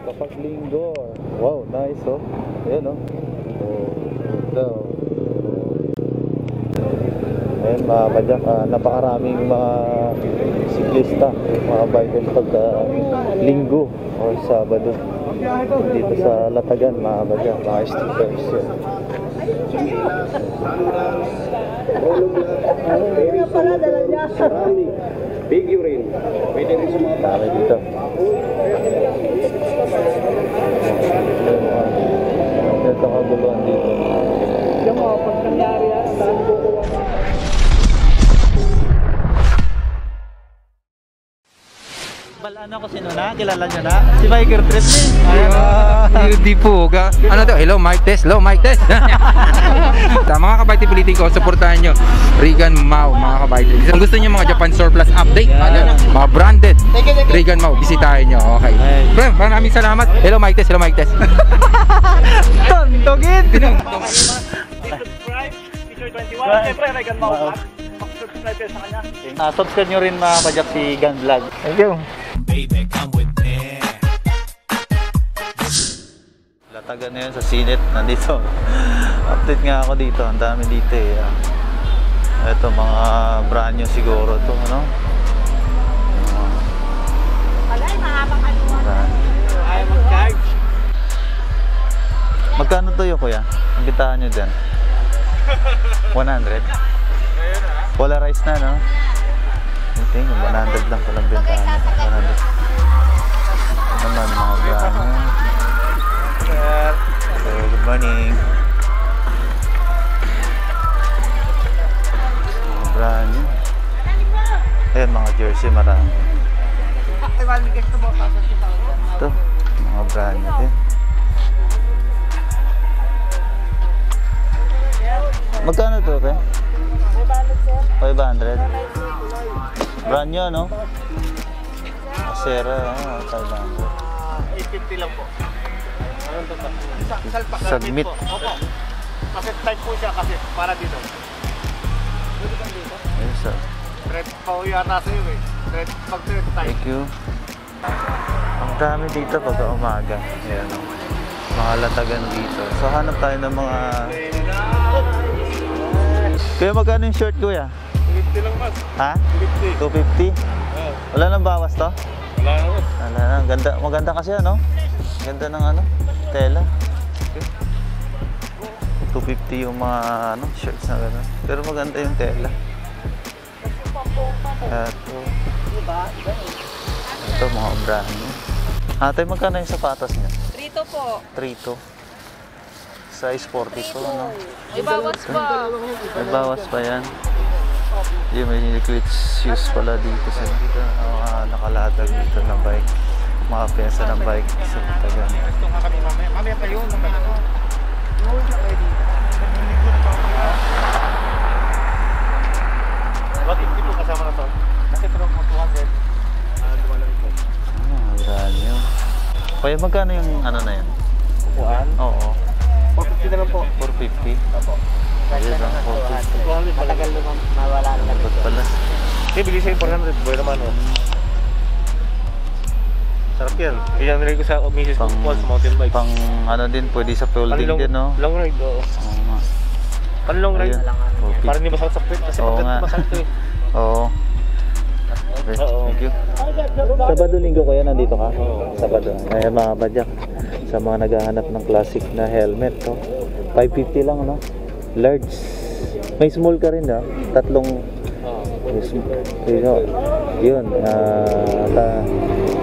Kapag linggo. Wow, nice oh. Ayan oh. Ito. Ayan mga badyak, napakaraming mga siklista, mga bikers pagka linggo o Sabado dito sa Latagan mga badyak, mga stickers yun. Figurine. Pwede rin sa mga dami dito. Ito kaguluhan dito. yung mga pag nangyari yan, ang dami kukuha na. Balaan ako sino na? Kilala nyo na? Si Biker Trip ni. Hindi po. Ano to? Hello, mic test. Hello, mic test. Mga kabayti politiko, supportahan nyo Regan Mau, mga kabayti. Kung gusto nyo mga Japan Surplus update, mga branded Regan Mau, bisitahin nyo. Okay. Bro, maraming salamat. Hello, mic test. Hello, mic test. Tontogin! Subscribe, Feature 21. Siyempre, Regan Mau. Subscribe sa kanya. Subscribe nyo rin mga pajak si Gun Vlog. Thank you. Baby, come with me. Latagan na yun sa Sinet. Nandito. Update nga ako dito. Ang dami dito eh. Ito mga brand new siguro to, ano? Alay, mahabang aluan. Ayaw mag-charge. Magkano to yun, kuya? Ang bitahan nyo dyan? 100? Polarized na, no? Hindi, 100 lang palang bentahan. 100. Ito naman, mga brand new. So, good morning. Mga brand new. Ayan, mga jersey, marami. Ito, mga brand new din. Magkano to, pe? 500. Brand new, no? Asera, 500. 850 lang po. Anong to? Salpak. Submit. Opo. Kasi type po siya kasi para dito. Ayun, sir. Thread pa o yata sa'yo eh. Pag-thread type. Thank you. Ang dami dito pagka umaga. Ayan, no? Mga latagan dito. So, hanap tayo ng mga... Kaya magkano yung short, kuya? 250 lang mas. Ha? 250. 250? Wala nang bawas to? Wala na mas. Wala na. Ganda, maganda kasi ano? Ganda ng ano? Tela. Okay. 250 yung mga ano, shirts na gano'n. Pero maganda yung tela. Ito mga brand new. Ate, magkano yung sapatos niya? 3 po. 3-2. Size 42, no? May bawas pa. May bawas pa yan. Yung may cleats shoes pala dito sa nakalatag dito ng bike. Mga pyesa ng bike sa Latagan. Gusto nga kami mamaya. Mamaya pa yun. Wag hindi po kasama na to. Kasi pero mga 200. Dumalawin po. Brand new. Kaya magkano yung ano na yan? Upuan? Oo. 450 na lang po. 450? Opo. Ayun lang, 450. 200 matagal naman mawala na lang. Ba't pala? Hindi, bili sa'yo 400. Boy naman oh. Sarap yan. Yan nilagay ko sa Mrs. Paul sa mountain bike. Pang ano din, pwede sa folding din, no? Long ride, oo. Oo nga. Pan long ride. Ayun, Para hindi masakit sa puwet kasi oo nga. masakit to eh. Oo. Okay, Oo. thank you. Sabado linggo ko yan, nandito ka? Sabado. Ay, mga badyak. Sa mga naghahanap ng classic na helmet, to. 550 lang, no? Large. May small ka rin, no? Tatlong yun,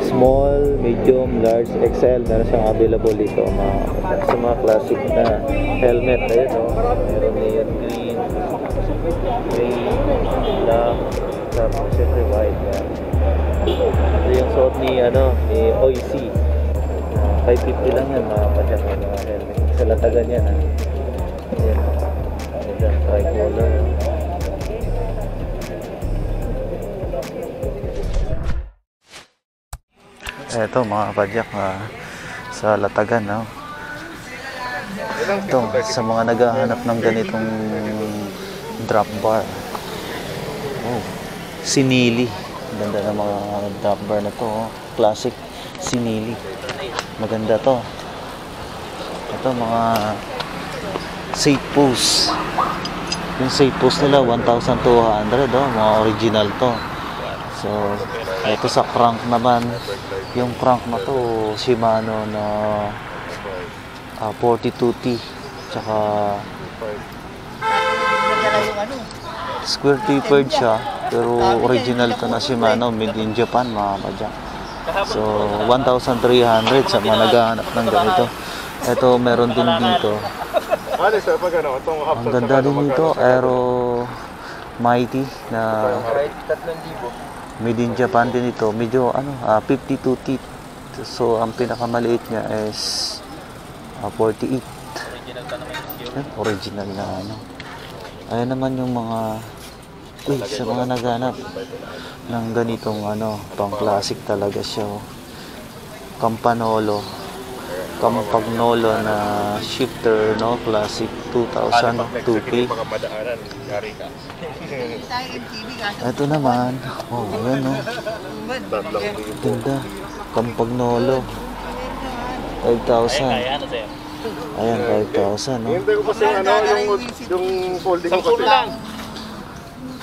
small, medium, large, XL. Meron siyang available dito sa mga classic na helmet. Ayun, no? Meron neon green, gray, black, tapos siyempre white. Ito yung suot ni Oicy. 550 lang yan, mga padyak, mga helmet. Sa Latagan yan, ha? Ayan. Ayan, tricolor. Eto mga padyak, sa Latagan, no? Ito, sa mga naghahanap ng ganitong drop bar. Oh, Sinili. Ganda ng mga drop bar na to. Oh. Classic Sinili. Maganda to. Ito, mga safe post. Yung safe post nila, 1,200. Oh, mga original to. So, ito sa crank naman. Yung crank na to, Shimano na 42T. Tsaka square tapered siya. Pero original to na Shimano, made in Japan, mga kapadyak. So, 1,300 sa mga naghahanap ng ganito. Ito, meron din dito. Ang ganda din dito, Aero Mighty na made in Japan din ito. Medyo 52 teeth. So ang pinakamaliit niya is 48. Original na ano. Ayan naman yung mga sa mga naghanap ng ganitong pang classic talaga siya. Campagnolo na shifter, no, classic 2000 2P. Ito naman, ayan, no, ganda, Campagnolo 5,000. Ayan, 5,000, no. Hintay ko kasi yung folding ko kasi.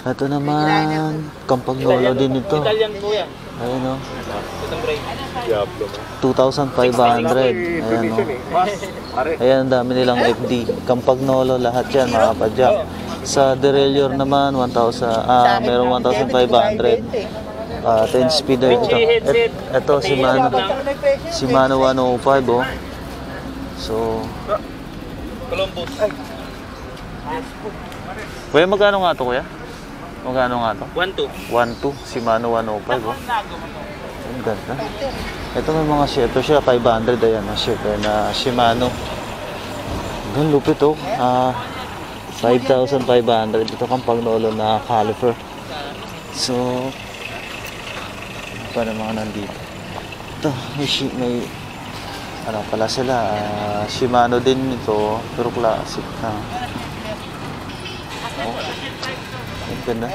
Ito naman, Campagnolo din ito. Ayan, no, 2,500. Ayan, no. Ayan, ang dami nilang FD. Campagnolo lahat yan, mga kapadyak. Sa derailleur naman, 1,000, meron 1,500. 10 speeder ito. Ito, Shimano 105, oh. So, Columbus. kuya, magkano nga ito, kuya? Magkano nga ito? 1-2. 1.2, Shimano 105, oh. Ang ganda. Ito may mga shifter siya, 500, ayan, shifter na Shimano. Ang lupit, oh. 5,500. Ito Campagnolo na caliper. So, ano pa naman nandito? Ito, may ano pala sila, Shimano din ito, pero classic na. Oh, ang ganda.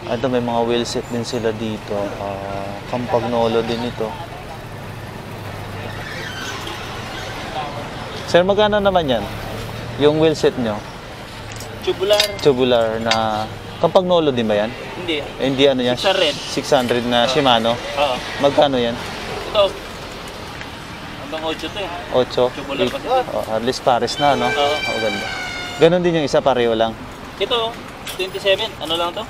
Ito may mga wheel set din sila dito. Campagnolo din ito. Sir, magkano naman yan? Yung wheel set nyo? Tubular na Campagnolo din ba yan? Hindi. Hindi ano yan? 600 na Shimano? Oo. Magkano yan? Ito. Hanggang 8 to eh. 8? Tubular kasi. At least pares na, no? Oo. Ganda. Ganon din yung isa, pareho lang. Ito, 27. Ano lang to?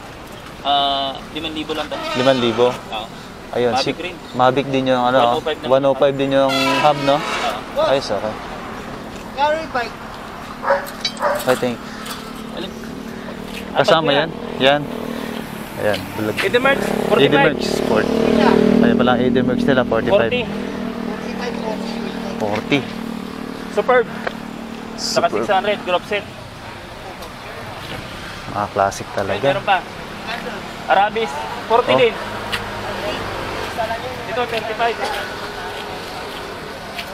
5,000 lang to. 5,000? Oo. Ayun, Mavic rin. Mavic din yung 105 105 din yung hub, no? Oo. Ayos, okay. I think. Kasama yan? Yan. Ayan, bulag. Edemerge, 45. Edemerge Sport. Ayan pala, Edemerge nila, 45. 40. Superb. Saka Super. 600, group set. Mga classic talaga. Meron pa. Arabis, 40 Oh. din. Ito, 35.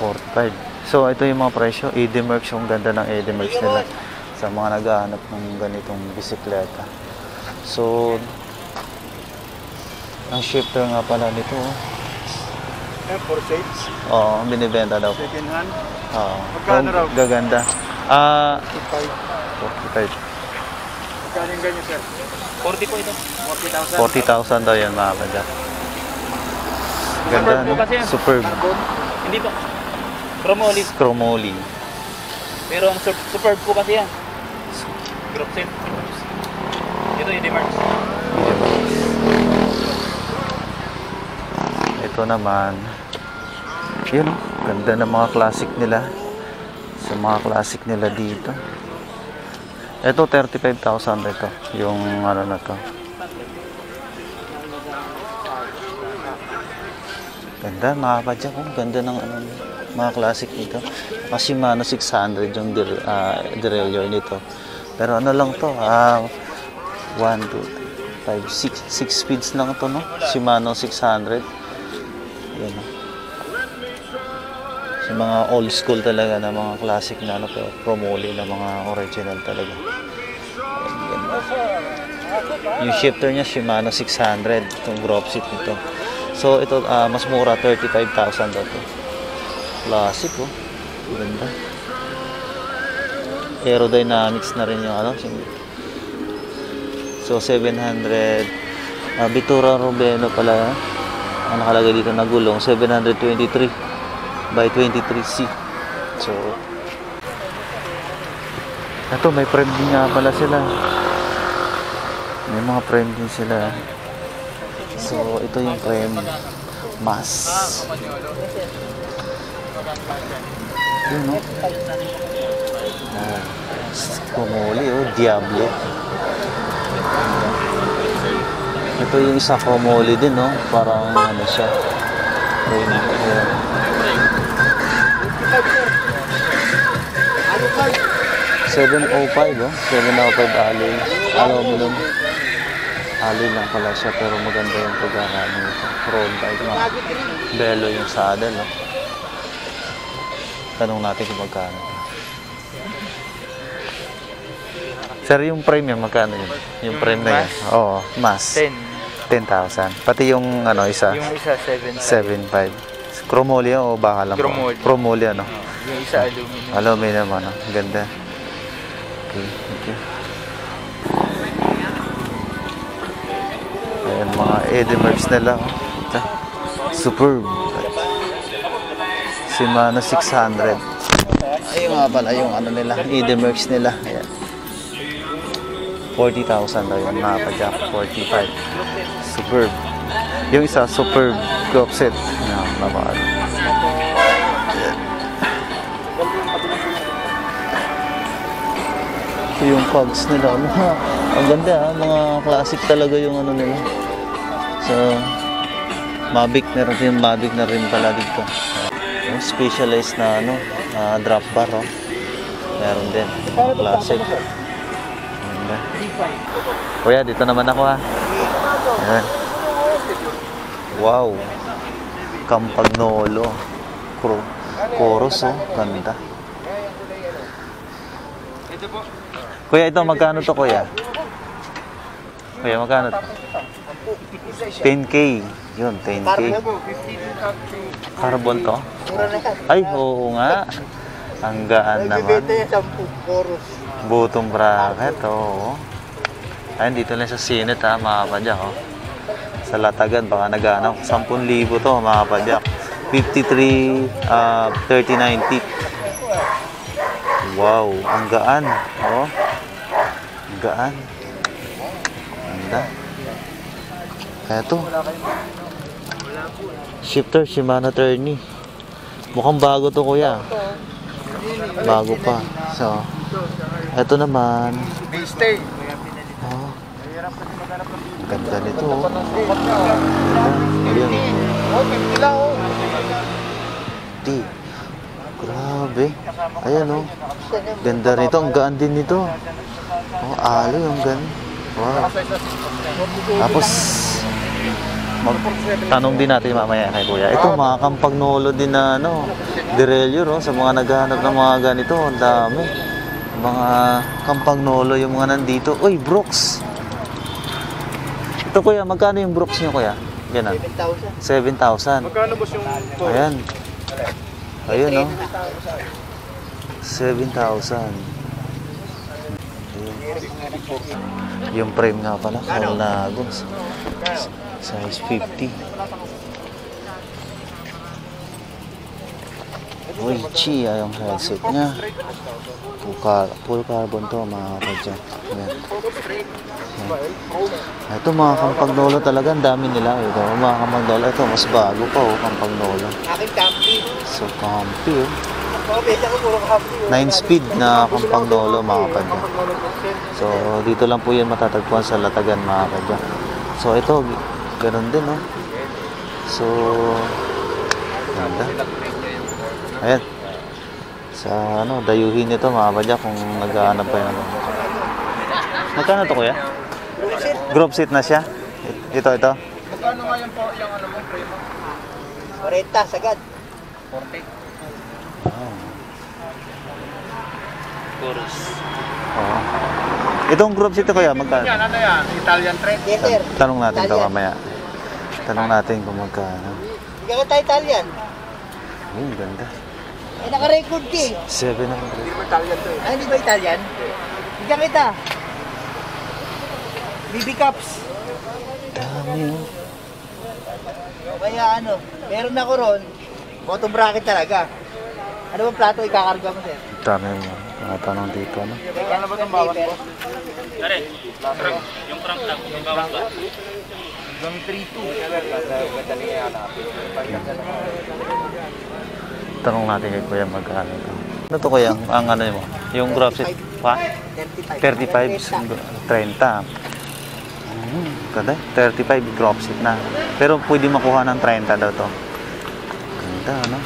45. So, ito yung mga presyo. Edemerge, yung ganda ng Edemerge nila sa mga naghahanap ng ganitong bisikleta. So, ang shifter nga pala nito. For shapes. Oo, binibenta daw. Second hand. Oo. Magkano raw? Gaganda. 45. 45. Magkano yung ganyan, sir? 40 po ito. 40,000 40,000. daw yan, mga kadya. Ganda, Superb no? po kasi yan. Superb. Hindi po. Chromoly. Chromoly. Pero ang superb po kasi yan. Group set. Ito yung Edemerge. Ito naman. Yun, oh. Ganda ng mga classic nila. Sa mga classic nila dito. Ito, 35,000 ito. Yung ano na to. Ganda, mga kapadyak. Oh. Ganda ng mga classic nito. Shimano 600 yung derailleur nito. Pero ano lang to, 1, 2, 5, 6 speeds lang to, no? Shimano 600. Yan. mga old school talaga na mga classic na ano, pero Chromoly na mga original talaga. Yung shifter niya Shimano 600, itong drop seat nito. So ito mas mura, 35,000 daw to. Classic oh. Ganda. Aerodynamics na rin yung ano. So 700 Bitura Rubeno pala. Ang nakalagay dito na gulong 723 by 23C. So ito may frame din nga pala sila. May mga frame din sila. So ito yung frame mas. Yun no. Chromoly oh, Diablo. Ito yung isa Chromoly din no, parang ano siya. Frame. 705 oh, 705 alloy. Aluminum. Alloy lang pala siya pero maganda yung pagkakano nito. Chrome type na. Belo yung saddle no. Tanong natin kung magkano. Sir, yung frame yan, magkano yun? Yung frame na yan? Oo, mas. 10,000. Pati yung ano, isa? Yung isa, 7.5. 7.5. Chromoly o baka lang? Chromoly. Chromoly ano? Yung isa, aluminum. Aluminum ano, ganda. Okay, okay. Ayan, mga Edemergs nila. Ito. Superb. Shimano 600. Ayun nga pala yung ano nila, Edemergs nila. Ayan. 40,000 daw yung nakapadyak. 45. Superb. Yung isa, superb crop set. Ayan, nabahal. Ito yung cogs nila. Ang ganda ha, mga classic talaga yung ano nila. So, Mavic na rin pala dito. Specialized na ano, drop bar oh. Meron din, classic. Ganda. Kuya, dito naman ako ha. Ayan. Wow. Campagnolo. Chorus oh, ganda. Kuya, ito magkano to kuya? Kuya, magkano to? 10K. Yun, 10K. Carbon to? Ay, oo nga. Ang gaan naman. Butong bracket, oo. Ayun, dito lang sa Sinet ha, mga kapadyak. Oh. Sa Latagan, baka nag-ano. 10,000 to, mga kapadyak. 53, 39 teeth. Wow, ang gaan. Oh. Ang gaan. Ganda. Eto. Shifter, Shimano Tourney. Mukhang bago to kuya. Bago pa. So, eto naman. Oh. Ganda nito. Oh. Ganda. Ayun. Di. Grabe. Ayan oh. Ganda nito. Ang gaan din nito. Oh, aloy ang gan. Wow. Tapos tanong din natin mamaya kay kuya. Ito mga Campagnolo din na ano, derailleur oh, sa mga naghahanap ng mga ganito, ang dami. Mga Campagnolo yung mga nandito. Uy, Brooks. Ito kuya, magkano yung Brooks niyo kuya? Ganun. 7,000. Magkano boss yung Ayan. Ayun oh. 7,000. Yung frame nga pala, Colnago. Size 50. Uy, Chi, yung headset niya. Full carbon to, mga kapadyak. Ayan. Ito mga Campagnolo talaga, ang dami nila. Ito, mga Campagnolo, ito mas bago pa oh, Campagnolo. So, comfy oh. 9 speed na Campagnolo, mga kapadyak. So, dito lang po yan matatagpuan sa Latagan, mga kapadyak. So, ito, ganun din, no? So, ganda. Ayan. Sa, ano, dayuhin nito, mga kapadyak, kung nag-aanap pa yan. Magkano to, kuya? Group seat na siya? Ito. Magkano nga yan po, yung ano mo, frame? 40, sagad. 40. chorus. Oo. Itong group ito kaya magkano? Ano yan? Italian trend? Yes, sir. Tanong natin ito mamaya. Tanong natin kung magkano. Bigyan ka tayo Italian. Ay, ganda. Eh, naka-record ka eh. 700. Italian to eh. Ah, hindi ba Italian? Bigyan kita. BB Cups. Dami oh. O kaya ano, meron ako ron. Bottom bracket talaga. Ano bang plato ikakarga mo, sir? Dami mo. Mga tanong dito, ano? Ano ba itong bawas mo? Pare, yung crank lang, yung bawas ba? Hanggang 3-2. Tanong natin kay Kuya magkano ito. Ano to Kuya? Ang ano mo? Yung graph set? Pa? 35. 30. Ganda. 35 graph set na. Pero pwede makuha ng 30 daw to. Ganda, ano?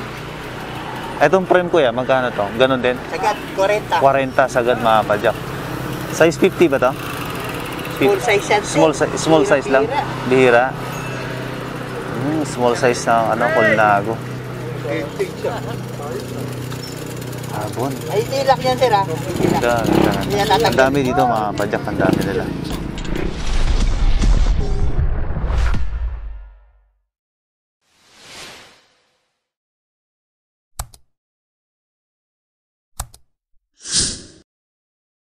Itong frame Kuya, magkano to? Ganon din? Sagad, 40. 40 sagad mga padyak. Size 50 ba to? Small size yan, sir. Small size lang. Bihira. Small size na ano, Colnago. Habon. Ay, tilak yan, sir, ha? Ganda, ganda. Ang dami dito mga padyak, ang dami nila.